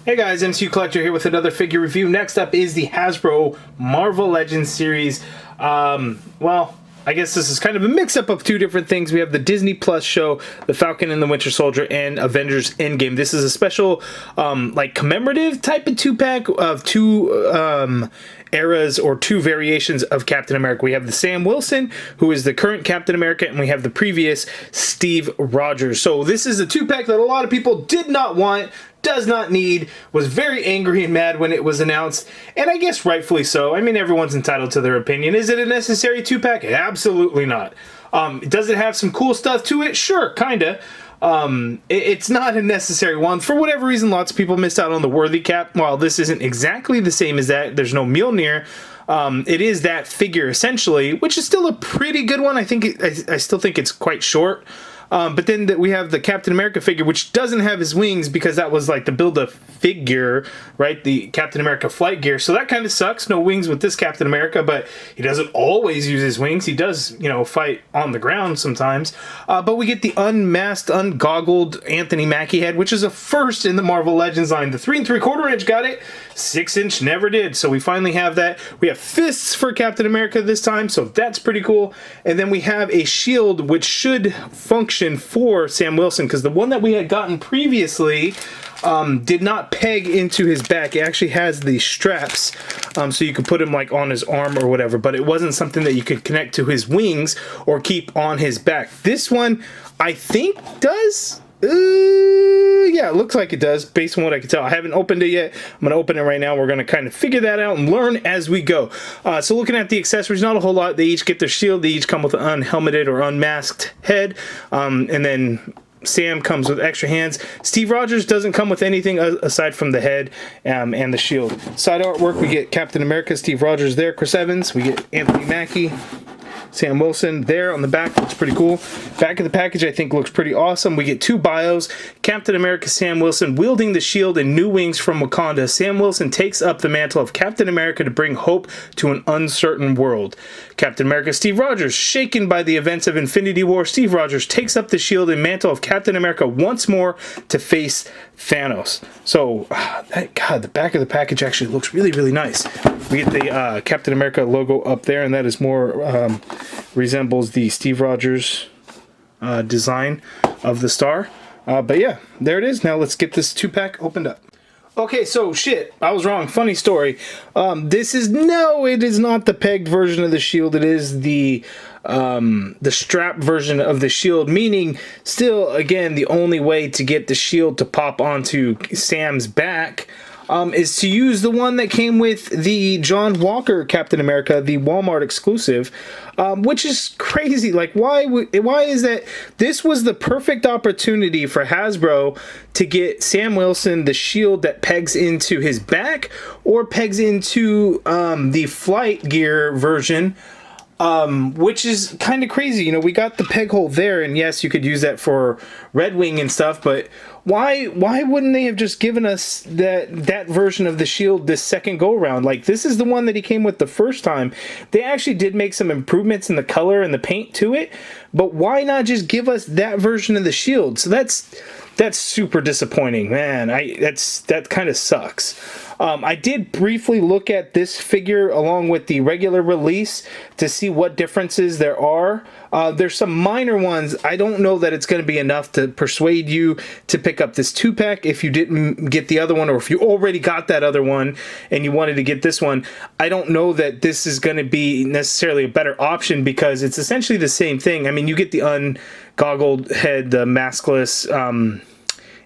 Hey guys, MCU Collector here with another figure review. Next up is the Hasbro Marvel Legends series. Well, I guess this is kind of a mix-up of two different things. We have the Disney Plus show, The Falcon and the Winter Soldier, and Avengers Endgame. This is a special, like, commemorative type of two-pack of two eras or two variations of Captain America. We have the Sam Wilson, who is the current Captain America, and we have the previous Steve Rogers. So this is a two-pack that a lot of people did not want, does not need, was very angry and mad when it was announced, and I guess rightfully so. I mean, everyone's entitled to their opinion. Is it a necessary two-pack? Absolutely not. Does it have some cool stuff to it? Sure, kinda. It's not a necessary one. For whatever reason, lots of people missed out on the Worthy Cap. While this isn't exactly the same as that, there's no Mjolnir. It is that figure, essentially, which is still a pretty good one. I still think it's quite short. But then we have the Captain America figure, which doesn't have his wings because that was like the Build-A-Figure, right? The Captain America flight gear. So that kind of sucks. No wings with this Captain America, but he doesn't always use his wings. He does, you know, fight on the ground sometimes. But we get the unmasked, ungoggled Anthony Mackie head, which is a first in the Marvel Legends line. The 3 3/4 inch got it. 6 inch never did. So we finally have that. We have fists for Captain America this time, so that's pretty cool. And then we have a shield, which should function for Sam Wilson, because the one that we had gotten previously did not peg into his back. It actually has the straps, so you could put him like on his arm or whatever, but it wasn't something that you could connect to his wings or keep on his back. This one, I think, does. Yeah, it looks like it does, based on what I can tell. I haven't opened it yet. I'm going to open it right now. We're going to kind of figure that out and learn as we go. So looking at the accessories, not a whole lot. They each get their shield. They each come with an unhelmeted or unmasked head. And then Sam comes with extra hands. Steve Rogers doesn't come with anything aside from the head and the shield. Side artwork, we get Captain America, Steve Rogers there, Chris Evans. We get Anthony Mackie, Sam Wilson there on the back. Looks pretty cool. Back of the package, I think, looks pretty awesome. We get two bios. Captain America Sam Wilson wielding the shield and new wings from Wakanda. Sam Wilson takes up the mantle of Captain America to bring hope to an uncertain world. Captain America Steve Rogers, shaken by the events of Infinity War, Steve Rogers takes up the shield and mantle of Captain America once more to face Thanos. So, God, the back of the package actually looks really, really nice. We get the Captain America logo up there, and that is more resembles the Steve Rogers design of the star. But yeah, there it is. Now let's get this two-pack opened up. Okay, so shit, I was wrong. Funny story. It is not the pegged version of the shield. It is the strap version of the shield, meaning still, again, the only way to get the shield to pop onto Sam's back is to use the one that came with the John Walker Captain America, the Walmart exclusive, which is crazy. Like, why is that? This was the perfect opportunity for Hasbro to get Sam Wilson the shield that pegs into his back or pegs into the flight gear version, which is kind of crazy. You know, we got the peg hole there, and yes, you could use that for Red Wing and stuff, but why wouldn't they have just given us that version of the shield this second go around? Like, this is the one that he came with the first time. They actually did make some improvements in the color and the paint to it, but why not just give us that version of the shield? So that's super disappointing, man. That kind of sucks. I did briefly look at this figure along with the regular release to see what differences there are. There's some minor ones. I don't know that it's going to be enough to persuade you to pick up this two-pack if you didn't get the other one, or if you already got that other one and you wanted to get this one. I don't know that this is going to be necessarily a better option because it's essentially the same thing. I mean, you get the ungoggled head, the maskless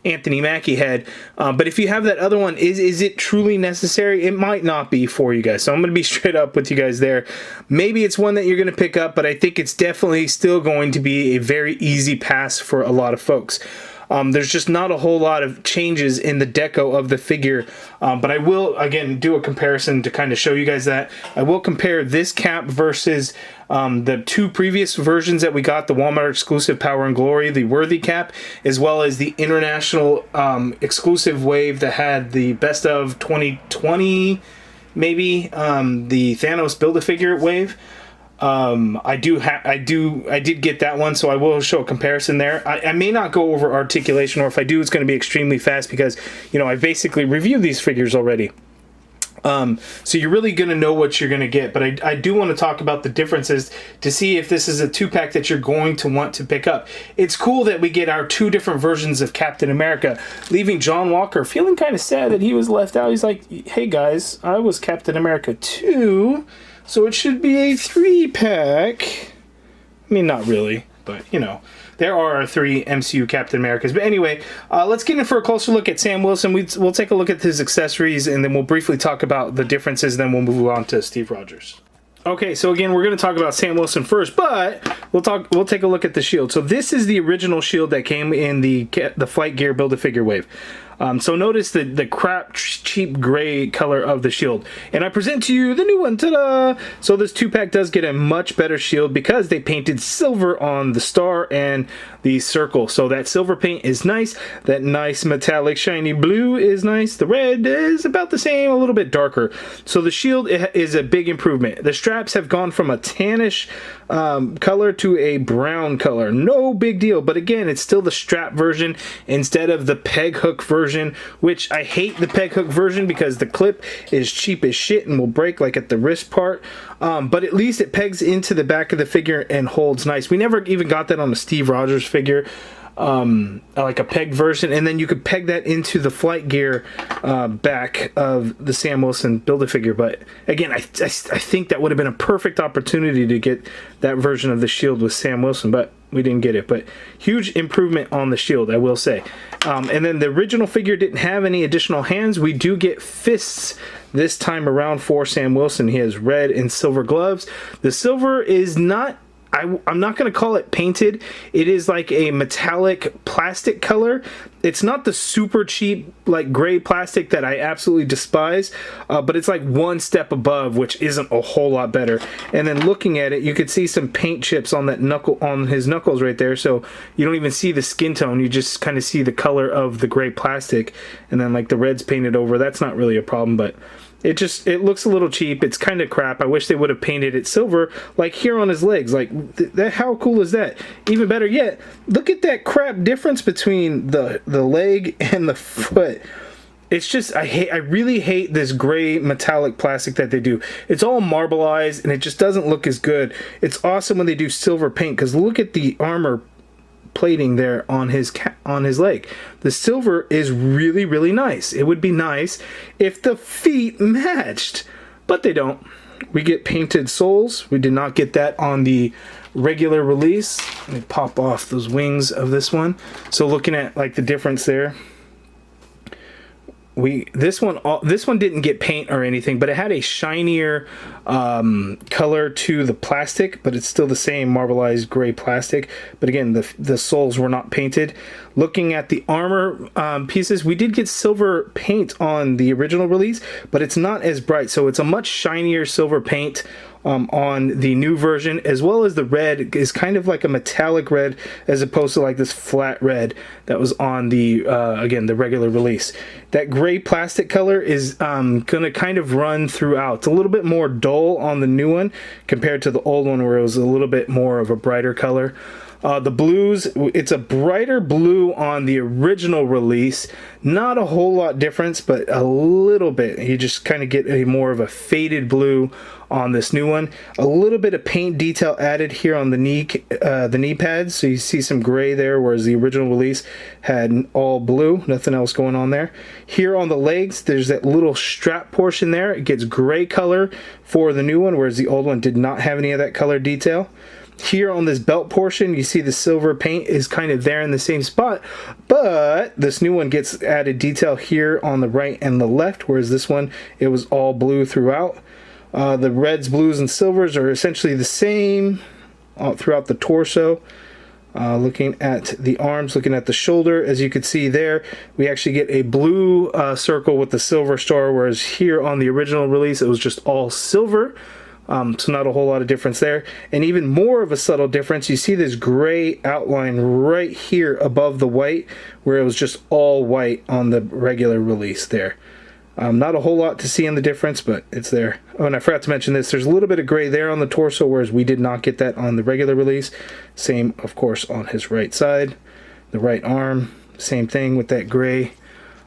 Anthony Mackie head, but if you have that other one, is it truly necessary? It might not be for you guys, so I'm going to be straight up with you guys there. Maybe it's one that you're going to pick up, but I think it's definitely still going to be a very easy pass for a lot of folks. There's just not a whole lot of changes in the deco of the figure, but I will, again, do a comparison to kind of show you guys that. I will compare this cap versus the two previous versions that we got, the Walmart exclusive Power and Glory, the Worthy cap, as well as the international exclusive wave that had the Best of 2020, maybe, the Thanos Build-A-Figure wave. I did get that one, so I will show a comparison there. I may not go over articulation, or if I do, it's going to be extremely fast because, you know, I basically reviewed these figures already. So you're really going to know what you're going to get, but I do want to talk about the differences to see if this is a 2-pack that you're going to want to pick up. It's cool that we get our 2 different versions of Captain America, leaving John Walker feeling kind of sad that he was left out. He's like, hey guys, I was Captain America too, so it should be a 3-pack. I mean, not really, but you know. There are 3 MCU Captain Americas. But anyway, let's get in for a closer look at Sam Wilson. We'll take a look at his accessories, and then we'll briefly talk about the differences. Then we'll move on to Steve Rogers. Okay, so again, we're going to talk about Sam Wilson first, but we'll take a look at the shield. So this is the original shield that came in the Flight Gear Build-A-Figure wave. So notice the crap cheap gray color of the shield, and I present to you the new one. Ta-da! So this 2-pack does get a much better shield because they painted silver on the star and the circle. So that silver paint is nice. That nice metallic shiny blue is nice. The red is about the same, a little bit darker. So the shield is a big improvement. The straps have gone from a tannish color to a brown color. No big deal, but again, it's still the strap version instead of the peg hook version, which I hate the peg hook version because the clip is cheap as shit and will break like at the wrist part. But at least it pegs into the back of the figure and holds nice. We never even got that on the Steve Rogers figure, like a peg version, and then you could peg that into the Flight Gear back of the Sam Wilson Build-A-Figure. But again, I think that would have been a perfect opportunity to get that version of the shield with Sam Wilson, but we didn't get it. But huge improvement on the shield, I will say. And then the original figure didn't have any additional hands. We do get fists this time around for Sam Wilson. He has red and silver gloves. The silver is not, I'm not going to call it painted. It is like a metallic plastic color. It's not the super cheap like gray plastic that I absolutely despise, but it's like one step above, which isn't a whole lot better. And then looking at it, you could see some paint chips on that knuckle, on his knuckles right there. So you don't even see the skin tone. You just kind of see the color of the gray plastic, and then like the red's painted over. That's not really a problem, but it looks a little cheap. It's kind of crap. I wish they would have painted it silver, like here on his legs. Like that, how cool is that? Even better yet, look at that crap difference between the leg and the foot. It's just, I really hate this gray metallic plastic that they do. It's all marbleized and it just doesn't look as good. It's awesome when they do silver paint, because look at the armor plating there on his leg. The silver is really, really nice. It would be nice if the feet matched, but they don't. We get painted soles. We did not get that on the regular release. Let me pop off those wings of this one. So looking at like the difference there, this one didn't get paint or anything, but it had a shinier color to the plastic, but it's still the same marbleized gray plastic. But again, the soles were not painted. Looking at the armor pieces, we did get silver paint on the original release, but it's not as bright, so it's a much shinier silver paint on the new version, as well as the red is kind of like a metallic red as opposed to like this flat red that was on the again, the regular release. That gray plastic color is gonna kind of run throughout. It's a little bit more dull on the new one compared to the old one where it was a little bit more of a brighter color. The blues, it's a brighter blue on the original release. Not a whole lot difference, but a little bit. You just kind of get a more of a faded blue on this new one. A little bit of paint detail added here on the knee pads, so you see some gray there, whereas the original release had all blue, nothing else going on there. Here on the legs, there's that little strap portion there. It gets gray color for the new one, whereas the old one did not have any of that color detail. Here on this belt portion, you see the silver paint is kind of there in the same spot, but this new one gets added detail here on the right and the left, whereas this one, it was all blue throughout. The reds, blues, and silvers are essentially the same throughout the torso. Looking at the arms, looking at the shoulder, as you can see there, we actually get a blue circle with the silver star, whereas here on the original release, it was just all silver. So not a whole lot of difference there. And even more of a subtle difference, you see this gray outline right here above the white, where it was just all white on the regular release there. Not a whole lot to see in the difference, but it's there. Oh, and I forgot to mention this. There's a little bit of gray there on the torso, whereas we did not get that on the regular release. Same, of course, on his right side. The right arm, same thing with that gray,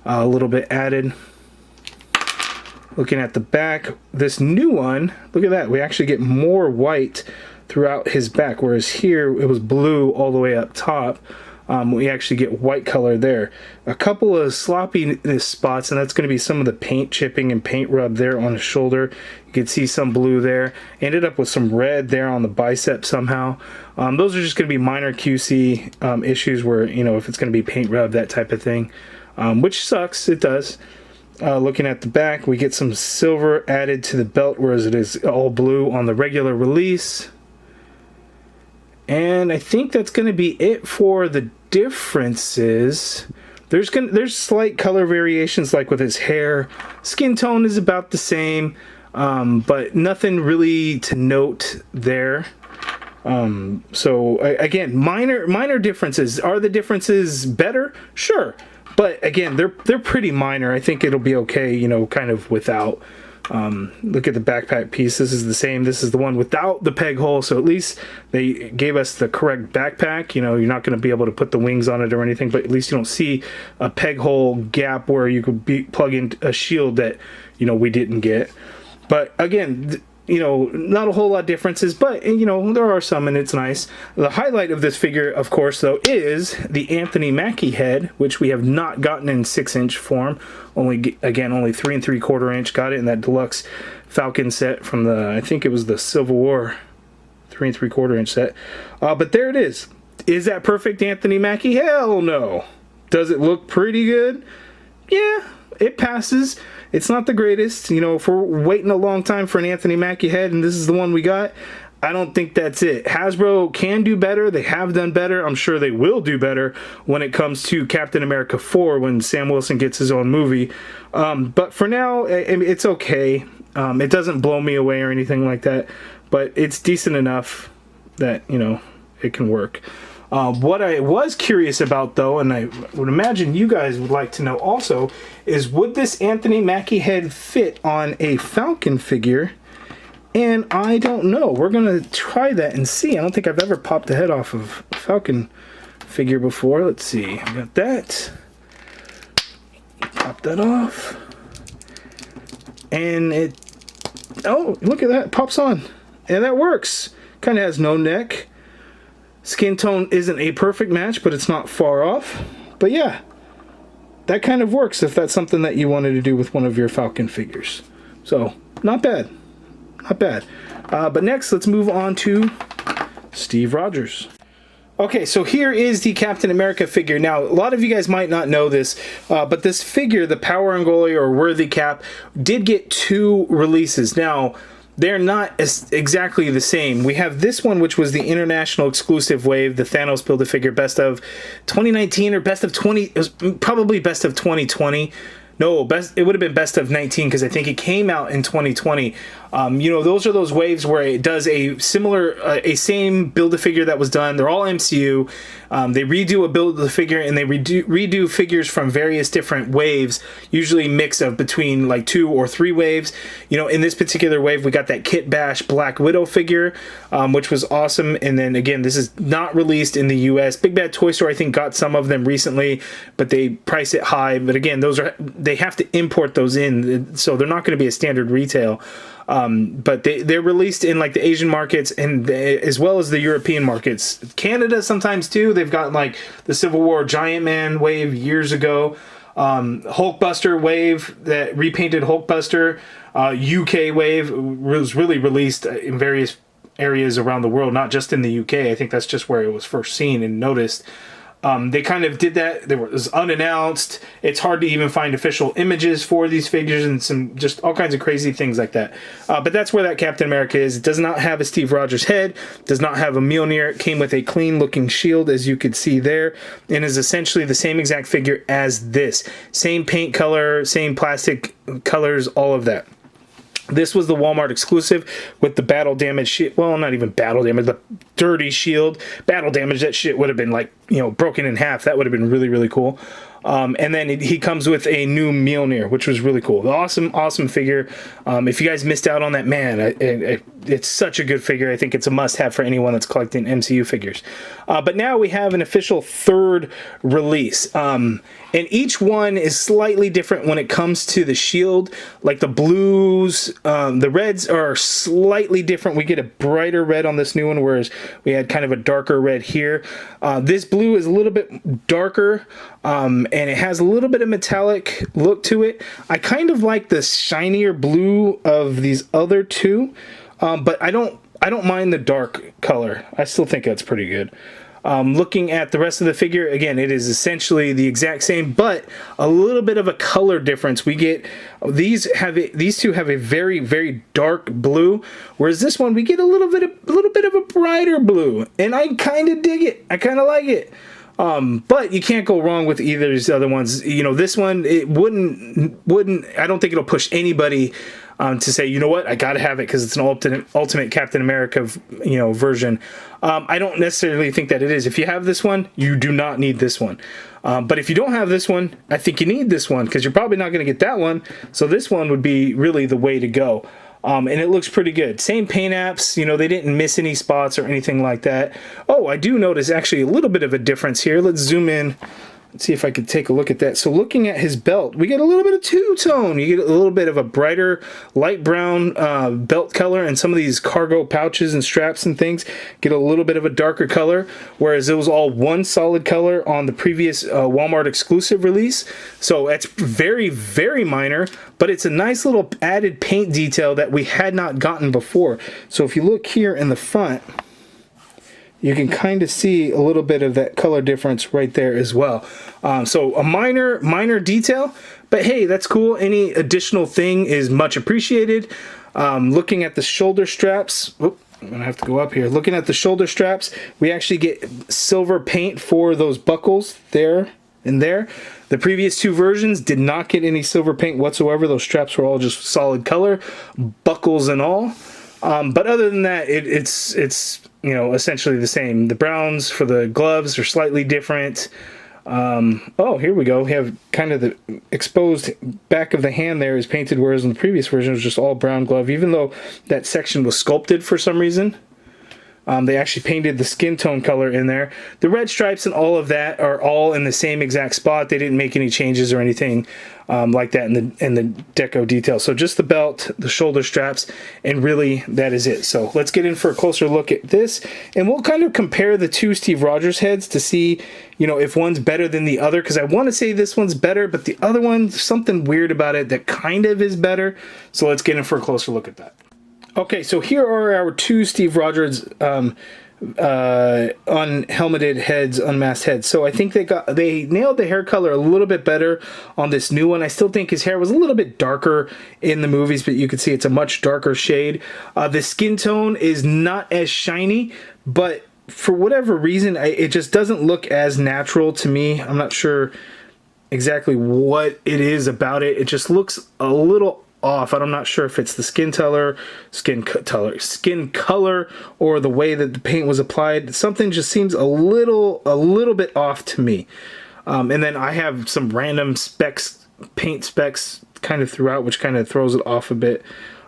a little bit added. Looking at the back, this new one, look at that. We actually get more white throughout his back, whereas here it was blue all the way up top. We actually get white color there. A couple of sloppiness spots, and that's going to be some of the paint chipping and paint rub there on his shoulder. You can see some blue there. Ended up with some red there on the bicep somehow. Those are just going to be minor QC issues where, you know, if it's going to be paint rub, that type of thing, which sucks. It does. Looking at the back, we get some silver added to the belt, whereas it is all blue on the regular release. And I think that's going to be it for the differences. There's slight color variations, like with his hair. Skin tone is about the same, but nothing really to note there. So again, minor differences. Are the differences better? Sure, but again, they're pretty minor. I think it'll be okay, you know, kind of without. Look at the backpack piece. This is the same. This is the one without the peg hole, so at least they gave us the correct backpack. You know, you're not going to be able to put the wings on it or anything, but at least you don't see a peg hole gap where you could plug in a shield that, you know, we didn't get. But again, you know, not a whole lot of differences, but, you know, there are some, and it's nice. The highlight of this figure, of course, though, is the Anthony Mackie head, which we have not gotten in 6-inch form. Only 3 3/4 inch. Got it in that deluxe Falcon set from the, I think it was the Civil War 3 3/4 inch set. But there it is. Is that perfect Anthony Mackie? Hell no. Does it look pretty good? Yeah, it passes. It's not the greatest. You know, if we're waiting a long time for an Anthony Mackie head and this is the one we got, I don't think that's it. Hasbro can do better. They have done better. I'm sure they will do better when it comes to Captain America 4 when Sam Wilson gets his own movie. But for now, it's okay. It doesn't blow me away or anything like that, but it's decent enough that, you know, it can work. What I was curious about, though, and I would imagine you guys would like to know also, is would this Anthony Mackie head fit on a Falcon figure? And I don't know. We're going to try that and see. I don't think I've ever popped the head off of a Falcon figure before. Let's see. I got that. Pop that off. And it... Oh, look at that. It pops on. And that works. Kind of has no neck. Skin tone isn't a perfect match, but it's not far off. But yeah, that kind of works if that's something that you wanted to do with one of your Falcon figures. So, not bad. Not bad. But next, let's move on to Steve Rogers. Okay, so here is the Captain America figure. Now, a lot of you guys might not know this, but this figure, the Power Angolia or Worthy Cap, did get 2 releases. Now, they're not exactly the same. We have this one, which was the international exclusive wave, the Thanos Build-A-Figure best of 2019 or best of 20, it was probably best of 2020. No, it would have been best of 19 because I think it came out in 2020. You know, those are those waves where it does a similar, same Build-A-Figure that was done. They're all MCU. They redo a Build-A-Figure and they redo figures from various different waves, usually mix of between like 2 or 3 waves. You know, in this particular wave, we got that Kit Bash Black Widow figure, which was awesome. And then again, this is not released in the US. Big Bad Toy Store, I think, got some of them recently, but they price it high. But again, they have to import those in, so they're not going to be a standard retail. But they're released in like the Asian markets and as well as the European markets. Canada sometimes too. They've got like the Civil War Giant Man wave years ago. Hulkbuster wave, that repainted Hulkbuster. UK wave was really released in various areas around the world, not just in the UK. I think that's just where it was first seen and noticed. They kind of did that. It was unannounced. It's hard to even find official images for these figures and some just all kinds of crazy things like that. But that's where that Captain America is. It does not have a Steve Rogers head, does not have a Mjolnir. It came with a clean looking shield, as you could see there, and is essentially the same exact figure as this. Same paint color, same plastic colors, all of that. This was the Walmart exclusive with the battle damage shield. Well, not even battle damage, the dirty shield. Battle damage, that shit would have been like, you know, broken in half. That would have been really, really cool. And then he comes with a new Mjolnir, which was really cool. Awesome figure. If you guys missed out on that, man, it's such a good figure. I think it's a must-have for anyone that's collecting MCU figures. But now we have an official third release. And each one is slightly different when it comes to the shield. Like the blues, the reds are slightly different. We get a brighter red on this new one, whereas we had kind of a darker red here. This blue is a little bit darker, and it has a little bit of metallic look to it. I kind of like the shinier blue of these other two, but I don't mind the dark color. I still think that's pretty good. Looking at the rest of the figure, again, it is essentially the exact same, but a little bit of a color difference. We get these two have a very, very dark blue, whereas this one we get a little bit of a brighter blue, and I kind of dig it. I kind of like it. But you can't go wrong with either of these other ones. You know, this one, it wouldn't. I don't think it'll push anybody to say, you know what, I gotta have it because it's an ultimate Captain America, version. I don't necessarily think that it is. If you have this one, you do not need this one. But if you don't have this one, I think you need this one because you're probably not going to get that one. So this one would be really the way to go. And it looks pretty good. Same paint apps, they didn't miss any spots or anything like that. Oh, I do notice actually a little bit of a difference here. Let's zoom in. Let's see if I could take a look at that. So looking at his belt, we get a little bit of two-tone. You get a little bit of a brighter light brown belt color, and some of these cargo pouches and straps and things get a little bit of a darker color, whereas it was all one solid color on the previous Walmart exclusive release. So it's very, very minor, but it's a nice little added paint detail that we had not gotten before. So if you look here in the front, you can kind of see a little bit of that color difference right there as well. So a minor detail, but hey, that's cool. Any additional thing is much appreciated. Looking at the shoulder straps, I'm gonna have to go up here. Looking at the shoulder straps, we actually get silver paint for those buckles there and there. The previous two versions did not get any silver paint whatsoever. Those straps were all just solid color, buckles and all. But other than that, it's essentially the same. The browns for the gloves are slightly different. Oh, here we go. We have kind of the exposed back of the hand there is painted, whereas in the previous version it was just all brown glove, even though that section was sculpted for some reason. They actually painted the skin tone color in there. The red stripes and all of that are all in the same exact spot. They didn't make any changes or anything like that in the deco detail. So just the belt, the shoulder straps, and really that is it. So let's get in for a closer look at this, and we'll kind of compare the two Steve Rogers heads to see, if one's better than the other, because I want to say this one's better, but the other one, there's something weird about it that kind of is better. So let's get in for a closer look at that. Okay, so here are our two Steve Rogers unhelmeted heads, unmasked heads. So I think they nailed the hair color a little bit better on this new one. I still think his hair was a little bit darker in the movies, but you can see it's a much darker shade. The skin tone is not as shiny, but for whatever reason, it just doesn't look as natural to me. I'm not sure exactly what it is about it. It just looks a little off. I'm not sure if it's the skin color, or the way that the paint was applied. Something just seems a little bit off to me. And then I have some random paint specks kind of throughout, which kind of throws it off a bit.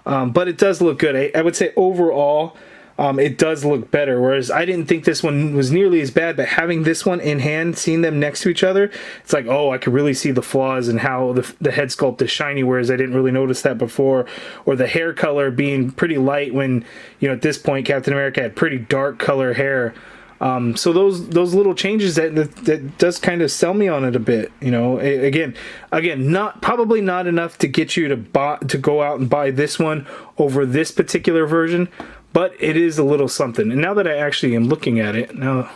But it does look good. I would say overall, it does look better, whereas I didn't think this one was nearly as bad, but having this one in hand, seeing them next to each other, it's like, oh, I could really see the flaws and how the head sculpt is shiny, whereas I didn't really notice that before, or the hair color being pretty light when, at this point, Captain America had pretty dark color hair. So those little changes that does kind of sell me on it a bit, again, probably not enough to get you to go out and buy this one over this particular version, but it is a little something. And now that I actually am looking at it, now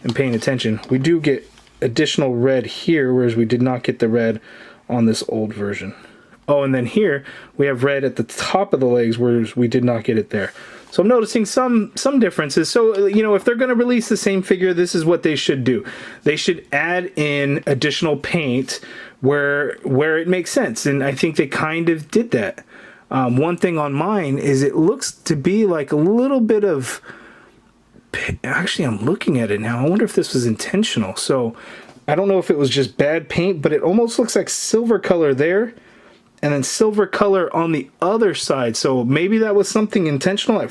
I'm paying attention, we do get additional red here, whereas we did not get the red on this old version. Oh, and then here we have red at the top of the legs, whereas we did not get it there. So I'm noticing some differences. So, if they're going to release the same figure, this is what they should do. They should add in additional paint where it makes sense. And I think they kind of did that. One thing on mine is it looks to be like a little bit of... Actually, I'm looking at it now. I wonder if this was intentional. So I don't know if it was just bad paint, but it almost looks like silver color there, and then silver color on the other side. So maybe that was something intentional.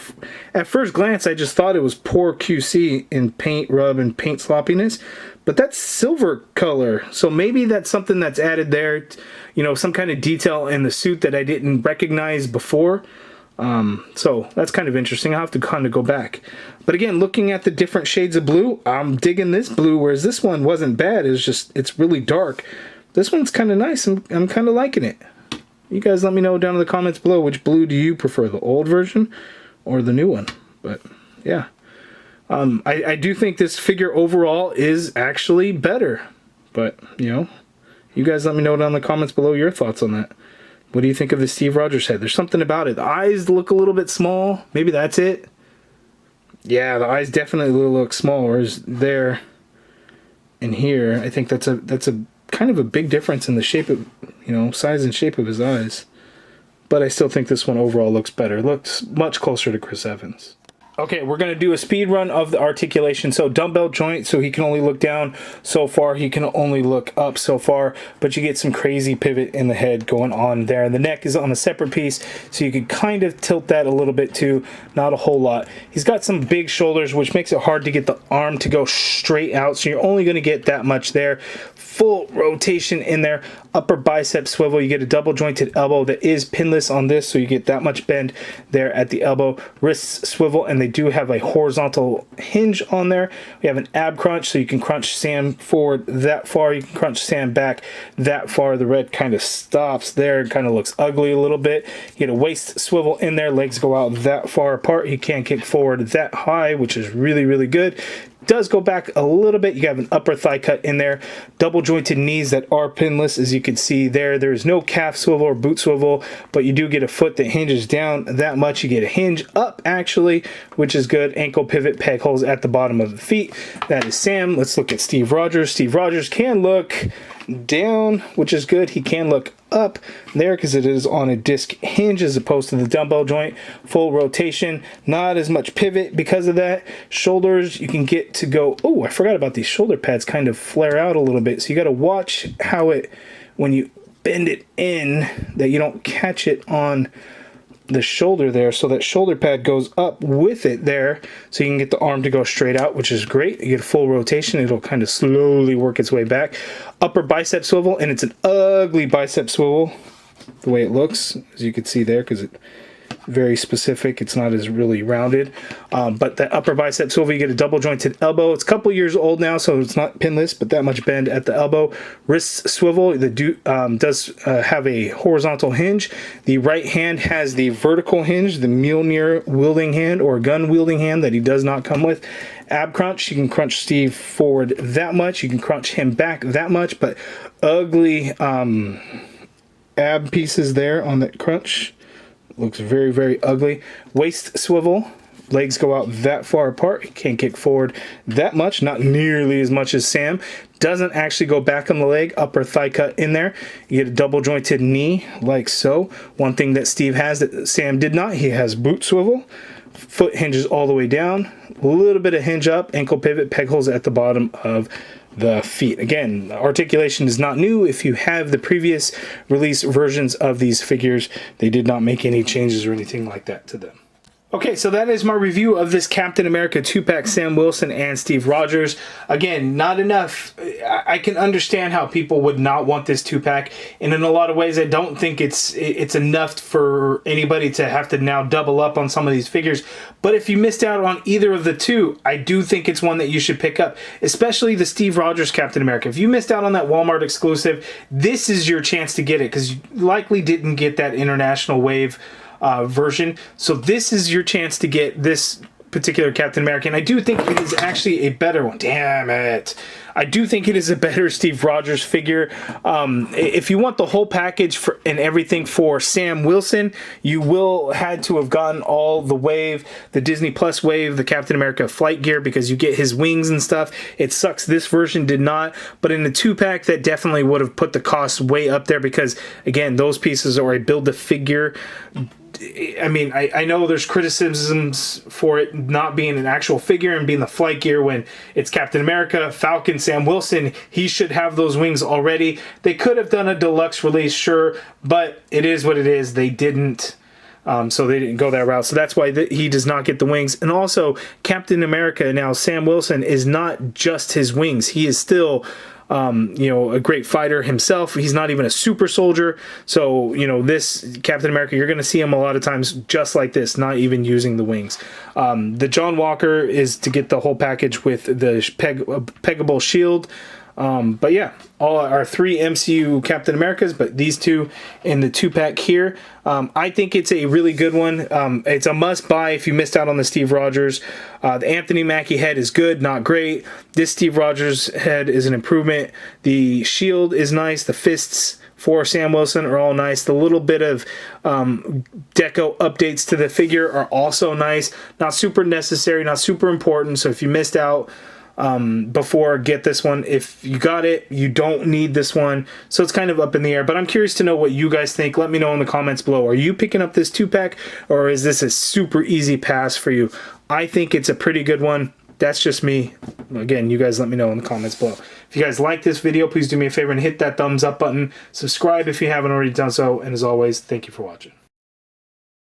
At first glance, I just thought it was poor QC in paint rub and paint sloppiness, but that's silver color. So maybe that's something that's added there, you know, some kind of detail in the suit that I didn't recognize before. So that's kind of interesting. I'll have to kind of go back. But again, looking at the different shades of blue, I'm digging this blue, whereas this one wasn't bad. It's really dark. This one's kind of nice. I'm kind of liking it. You guys let me know down in the comments below, which blue do you prefer, the old version or the new one? But yeah, I do think this figure overall is actually better. But, you know, you guys let me know down in the comments below your thoughts on that. What do you think of the Steve Rogers head? There's something about it. The eyes look a little bit small. Maybe that's it. Yeah, the eyes definitely look small, whereas there and here, I think that's a kind of a big difference in the shape of, you know, size and shape of his eyes. But I still think this one overall looks better. It looks much closer to Chris Evans. Okay, we're going to do a speed run of the articulation. So dumbbell joint, so he can only look down so far. He can only look up so far. But you get some crazy pivot in the head going on there. And the neck is on a separate piece, so you can kind of tilt that a little bit too. Not a whole lot. He's got some big shoulders, which makes it hard to get the arm to go straight out. So you're only going to get that much there. Full rotation in there. Upper bicep swivel. You get a double jointed elbow that is pinless on this, so you get that much bend there at the elbow. Wrists swivel, and they do have a horizontal hinge on there. We have an ab crunch, so you can crunch Sam forward that far. You can crunch Sam back that far. The red kind of stops there. It kind of looks ugly a little bit. You get a waist swivel in there. Legs go out that far apart. He can't kick forward that high, which is really, really good. Does go back a little bit. You have an upper thigh cut in there. Double jointed knees that are pinless, as you can see there. There's no calf swivel or boot swivel, but you do get a foot that hinges down that much. You get a hinge up, actually, which is good. Ankle pivot, peg holes at the bottom of the feet. That is Sam. Let's look at Steve Rogers. Steve Rogers can look down, which is good. He can look up there because it is on a disc hinge as opposed to the dumbbell joint. Full rotation, not as much pivot because of that. Shoulders, you can get to go, oh, I forgot about these shoulder pads, kind of flare out a little bit, so you got to watch how it, when you bend it in, that you don't catch it on the shoulder there, so that shoulder pad goes up with it there, so you can get the arm to go straight out, which is great. You get a full rotation. It'll kind of slowly work its way back. Upper bicep swivel, and it's an ugly bicep swivel the way it looks, as you can see there, because it's very specific. It's not as really rounded, but that upper bicep swivel, you get a double jointed elbow. It's a couple years old now, so it's not pinless, but that much bend at the elbow. Wrist swivel, does have a horizontal hinge. The right hand has the vertical hinge, the Mjolnir wielding hand or gun wielding hand that he does not come with. Ab crunch, you can crunch Steve forward that much. You can crunch him back that much, but ugly ab pieces there on that crunch. Looks very, very ugly. Waist swivel. Legs go out that far apart. He can't kick forward that much. Not nearly as much as Sam. Doesn't actually go back on the leg. Upper thigh cut in there. You get a double jointed knee like so. One thing that Steve has that Sam did not. He has boot swivel. Foot hinges all the way down. A little bit of hinge up. Ankle pivot. Peg holes at the bottom of the feet. Again, articulation is not new. If you have the previous release versions of these figures, they did not make any changes or anything like that to them. Okay, so that is my review of this Captain America 2-pack Sam Wilson and Steve Rogers. Again, not enough. I can understand how people would not want this 2-pack, and in a lot of ways, I don't think it's enough for anybody to have to now double up on some of these figures. But if you missed out on either of the two, I do think it's one that you should pick up, especially the Steve Rogers Captain America. If you missed out on that Walmart exclusive, this is your chance to get it, because you likely didn't get that international wave version. So this is your chance to get this particular Captain America, and I do think it is actually a better one. Damn it. I do think it is a better Steve Rogers figure. If you want the whole package and everything for Sam Wilson, you will had to have gotten all the wave, the Disney Plus wave, the Captain America flight gear, because you get his wings and stuff. It sucks this version did not, but in the 2-pack, that definitely would have put the cost way up there, because again, those pieces are a build-a-figure I mean, I know there's criticisms for it not being an actual figure and being the flight gear when it's Captain America, Falcon, Sam Wilson. He should have those wings already. They could have done a deluxe release, sure, but it is what it is. They didn't. So they didn't go that route. So that's why he does not get the wings. And also, Captain America, now Sam Wilson, is not just his wings. He is still, you know, a great fighter himself. He's not even a super soldier. So, you know, this Captain America, you're going to see him a lot of times just like this, not even using the wings. The John Walker is to get the whole package with the peggable shield. But yeah, all our 3 MCU Captain Americas, but these 2 in the 2-pack here. I think it's a really good one. It's a must buy if you missed out on the Steve Rogers. The Anthony Mackie head is good, not great. This Steve Rogers head is an improvement. The shield is nice. The fists for Sam Wilson are all nice. The little bit of deco updates to the figure are also nice. Not super necessary, not super important. So if you missed out before, get this one. If you got it, you don't need this one. So it's kind of up in the air, but I'm curious to know what you guys think. Let me know in the comments below. Are you picking up this 2-pack, or is this a super easy pass for you? I think it's a pretty good one. That's just me. Again, you guys let me know in the comments below. If you guys like this video, please do me a favor and hit that thumbs up button. Subscribe if you haven't already done so. And as always, thank you for watching.